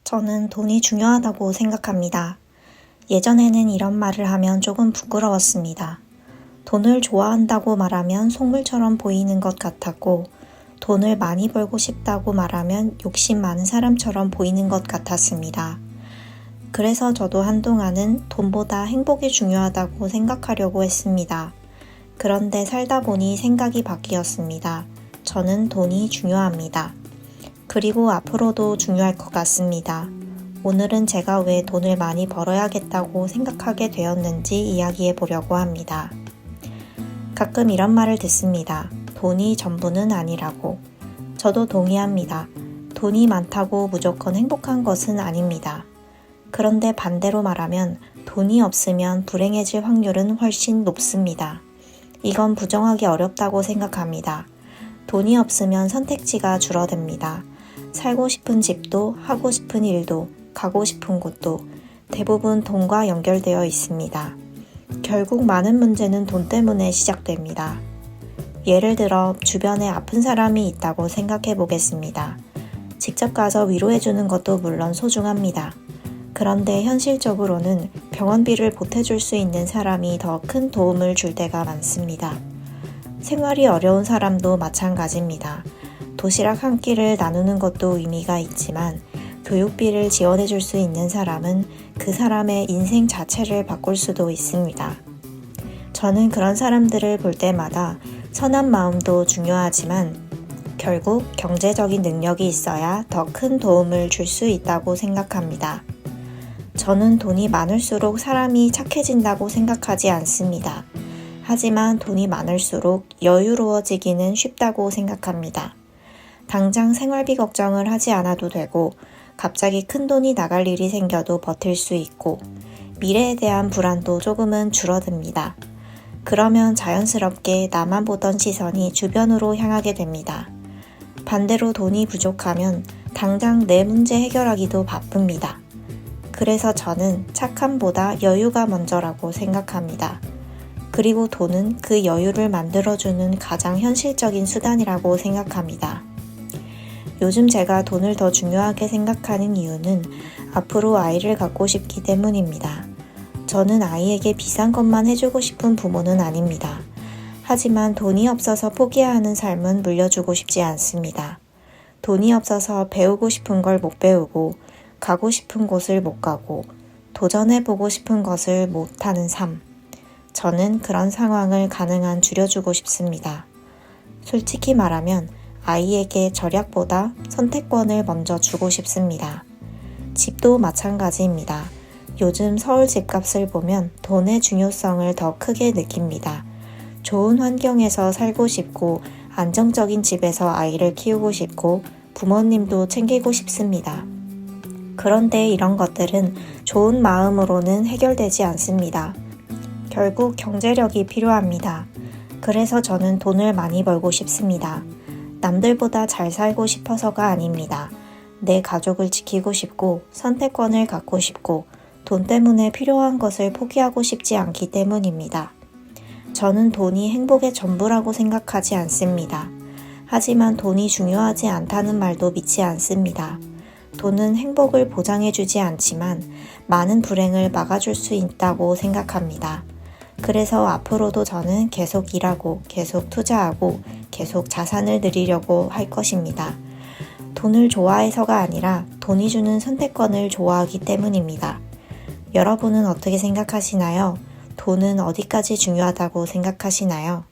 저는 돈이 중요하다고 생각합니다. 예전에는 이런 말을 하면 조금 부끄러웠습니다. 돈을 좋아한다고 말하면 속물처럼 보이는 것 같았고, 돈을 많이 벌고 싶다고 말하면 욕심 많은 사람처럼 보이는 것 같았습니다. 그래서 저도 한동안은 돈보다 행복이 중요하다고 생각하려고 했습니다. 그런데 살다 보니 생각이 바뀌었습니다. 저는 돈이 중요합니다. 그리고 앞으로도 중요할 것 같습니다. 오늘은 제가 왜 돈을 많이 벌어야겠다고 생각하게 되었는지 이야기해 보려고 합니다. 가끔 이런 말을 듣습니다. 돈이 전부는 아니라고. 저도 동의합니다. 돈이 많다고 무조건 행복한 것은 아닙니다. 그런데 반대로 말하면 돈이 없으면 불행해질 확률은 훨씬 높습니다. 이건 부정하기 어렵다고 생각합니다. 돈이 없으면 선택지가 줄어듭니다. 살고 싶은 집도, 하고 싶은 일도, 가고 싶은 곳도 대부분 돈과 연결되어 있습니다. 결국 많은 문제는 돈 때문에 시작됩니다. 예를 들어 주변에 아픈 사람이 있다고 생각해 보겠습니다. 직접 가서 위로해주는 것도 물론 소중합니다. 그런데 현실적으로는 병원비를 보태줄 수 있는 사람이 더 큰 도움을 줄 때가 많습니다. 생활이 어려운 사람도 마찬가지입니다. 도시락 한 끼를 나누는 것도 의미가 있지만 교육비를 지원해 줄 수 있는 사람은 그 사람의 인생 자체를 바꿀 수도 있습니다. 저는 그런 사람들을 볼 때마다 선한 마음도 중요하지만 결국 경제적인 능력이 있어야 더 큰 도움을 줄 수 있다고 생각합니다. 저는 돈이 많을수록 사람이 착해진다고 생각하지 않습니다. 하지만 돈이 많을수록 여유로워지기는 쉽다고 생각합니다. 당장 생활비 걱정을 하지 않아도 되고 갑자기 큰 돈이 나갈 일이 생겨도 버틸 수 있고 미래에 대한 불안도 조금은 줄어듭니다. 그러면 자연스럽게 나만 보던 시선이 주변으로 향하게 됩니다. 반대로 돈이 부족하면 당장 내 문제 해결하기도 바쁩니다. 그래서 저는 착함보다 여유가 먼저라고 생각합니다. 그리고 돈은 그 여유를 만들어주는 가장 현실적인 수단이라고 생각합니다. 요즘 제가 돈을 더 중요하게 생각하는 이유는 앞으로 아이를 갖고 싶기 때문입니다. 저는 아이에게 비싼 것만 해주고 싶은 부모는 아닙니다. 하지만 돈이 없어서 포기해야 하는 삶은 물려주고 싶지 않습니다. 돈이 없어서 배우고 싶은 걸 못 배우고 가고 싶은 곳을 못 가고 도전해보고 싶은 것을 못 하는 삶. 저는 그런 상황을 가능한 줄여주고 싶습니다. 솔직히 말하면 아이에게 절약보다 선택권을 먼저 주고 싶습니다. 집도 마찬가지입니다. 요즘 서울 집값을 보면 돈의 중요성을 더 크게 느낍니다. 좋은 환경에서 살고 싶고 안정적인 집에서 아이를 키우고 싶고 부모님도 챙기고 싶습니다. 그런데 이런 것들은 좋은 마음으로는 해결되지 않습니다. 결국 경제력이 필요합니다. 그래서 저는 돈을 많이 벌고 싶습니다. 남들보다 잘 살고 싶어서가 아닙니다. 내 가족을 지키고 싶고 선택권을 갖고 싶고 돈 때문에 필요한 것을 포기하고 싶지 않기 때문입니다. 저는 돈이 행복의 전부라고 생각하지 않습니다. 하지만 돈이 중요하지 않다는 말도 믿지 않습니다. 돈은 행복을 보장해주지 않지만 많은 불행을 막아줄 수 있다고 생각합니다. 그래서 앞으로도 저는 계속 일하고 계속 투자하고 계속 자산을 늘리려고 할 것입니다. 돈을 좋아해서가 아니라 돈이 주는 선택권을 좋아하기 때문입니다. 여러분은 어떻게 생각하시나요? 돈은 어디까지 중요하다고 생각하시나요?